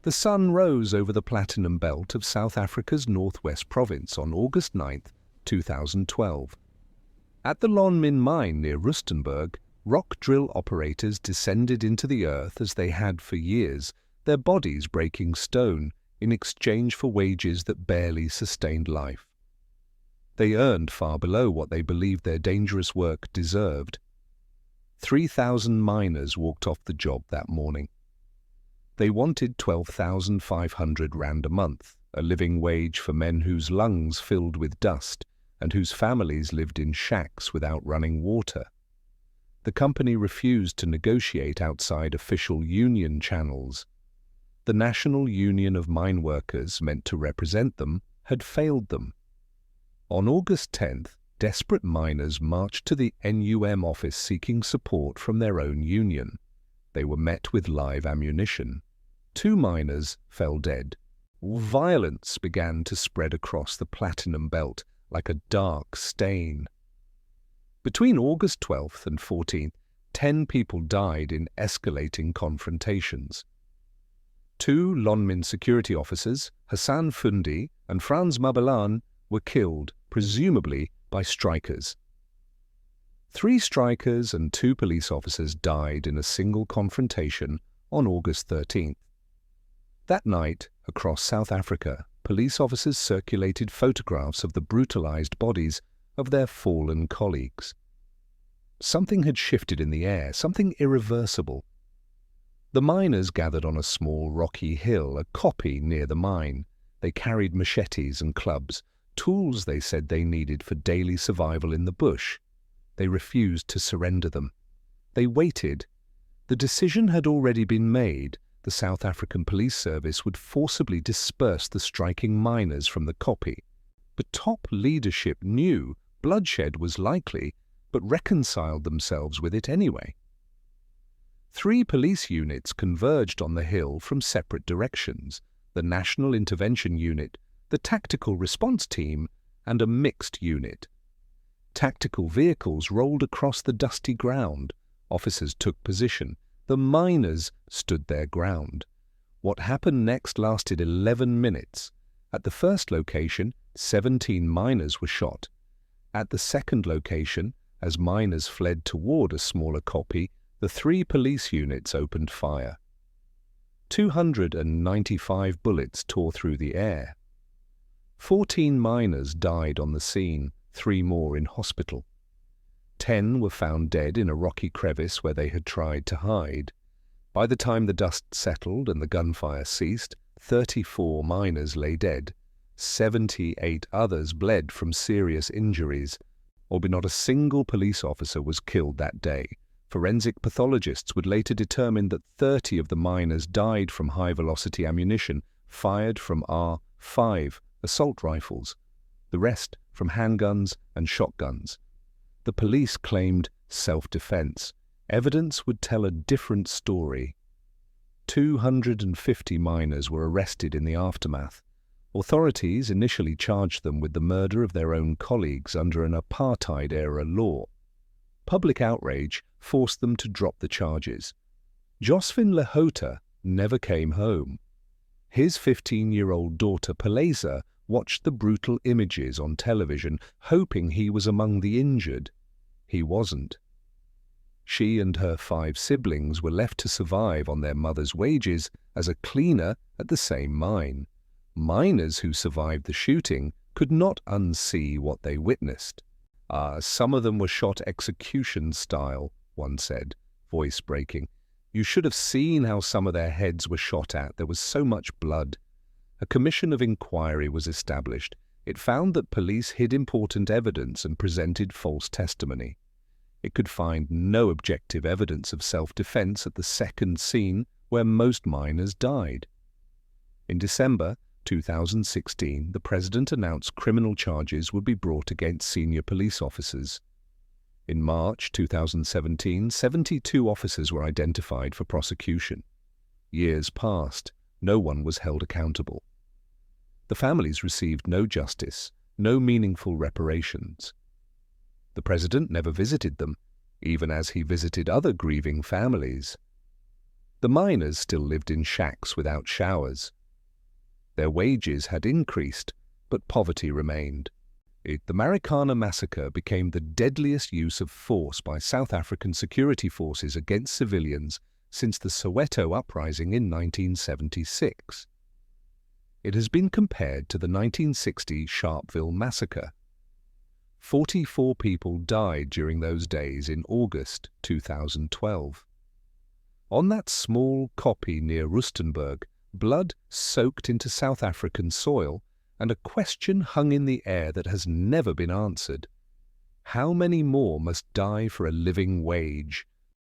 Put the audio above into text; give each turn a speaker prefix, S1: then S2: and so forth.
S1: The sun rose over the platinum belt of South Africa's northwest province on August 9, 2012. At the Lon Min mine near Rustenburg, rock drill operators descended into the earth as they had for years, their bodies breaking stone in exchange for wages that barely sustained life. They earned far below what they believed their dangerous work deserved. 3,000 miners walked off the job that morning. They wanted 12,500 rand a month, a living wage for men whose lungs filled with dust and whose families lived in shacks without running water. The company refused to negotiate outside official union channels. The National Union of Mine Workers, meant to represent them, had failed them. On August 10th, desperate miners marched to the NUM office seeking support from their own union. They were met with live ammunition. 2 miners fell dead. Violence began to spread across the platinum belt like a dark stain. Between August 12th and 14th, 10 people died in escalating confrontations. 2 Lon Min security officers, Hassan Fundi and Franz Mabelan, were killed, presumably by strikers. 3 strikers and 2 police officers died in a single confrontation on August 13th. That night, across South Africa, police officers circulated photographs of the brutalized bodies of their fallen colleagues. Something had shifted in the air, something irreversible. The miners gathered on a small rocky hill, a koppie near the mine. They carried machetes and clubs, tools they said they needed for daily survival in the bush. They refused to surrender them. They waited. The decision had already been made. The South African Police Service would forcibly disperse the striking miners from the koppie. But top leadership knew bloodshed was likely, but reconciled themselves with it anyway. 3 police units converged on the hill from separate directions: the National Intervention Unit, the Tactical Response Team, and a mixed unit. Tactical vehicles rolled across the dusty ground. Officers took position. The miners stood their ground. What happened next lasted 11 minutes. At the first location, 17 miners were shot. At the second location, as miners fled toward a smaller koppie, the 3 police units opened fire. 295 bullets tore through the air. 14 miners died on the scene, 3 more in hospital. 10 were found dead in a rocky crevice where they had tried to hide. By the time the dust settled and the gunfire ceased, 34 miners lay dead. 78 others bled from serious injuries. Not a single police officer was killed that day. Forensic pathologists would later determine that 30 of the miners died from high-velocity ammunition fired from R5 assault rifles, the rest from handguns and shotguns. The police claimed self-defense. Evidence would tell a different story. 250 miners were arrested in the aftermath. Authorities initially charged them with the murder of their own colleagues under an apartheid-era law. Public outrage forced them to drop the charges. Josephine Lehota never came home. His 15-year-old daughter Paleza watched the brutal images on television, hoping he was among the injured. He wasn't. She and her 5 siblings were left to survive on their mother's wages as a cleaner at the same mine. Miners who survived the shooting could not unsee what they witnessed. Some of them were shot execution style, one said, voice breaking. You should have seen how some of their heads were shot at. There was so much blood. A commission of inquiry was established. It found that police hid important evidence and presented false testimony. It could find no objective evidence of self-defense at the second scene where most miners died. In December 2016, the President announced criminal charges would be brought against senior police officers. In March 2017, 72 officers were identified for prosecution. Years passed. No one was held accountable. The families received no justice, no meaningful reparations. The President never visited them, even as he visited other grieving families. The miners still lived in shacks without showers. Their wages had increased, but poverty remained. The Marikana massacre became the deadliest use of force by South African security forces against civilians since the Soweto uprising in 1976. It has been compared to the 1960 Sharpeville massacre. 44 people died during those days in August 2012. On that small koppie near Rustenburg, blood soaked into South African soil, and a question hung in the air that has never been answered. How many more must die for a living wage?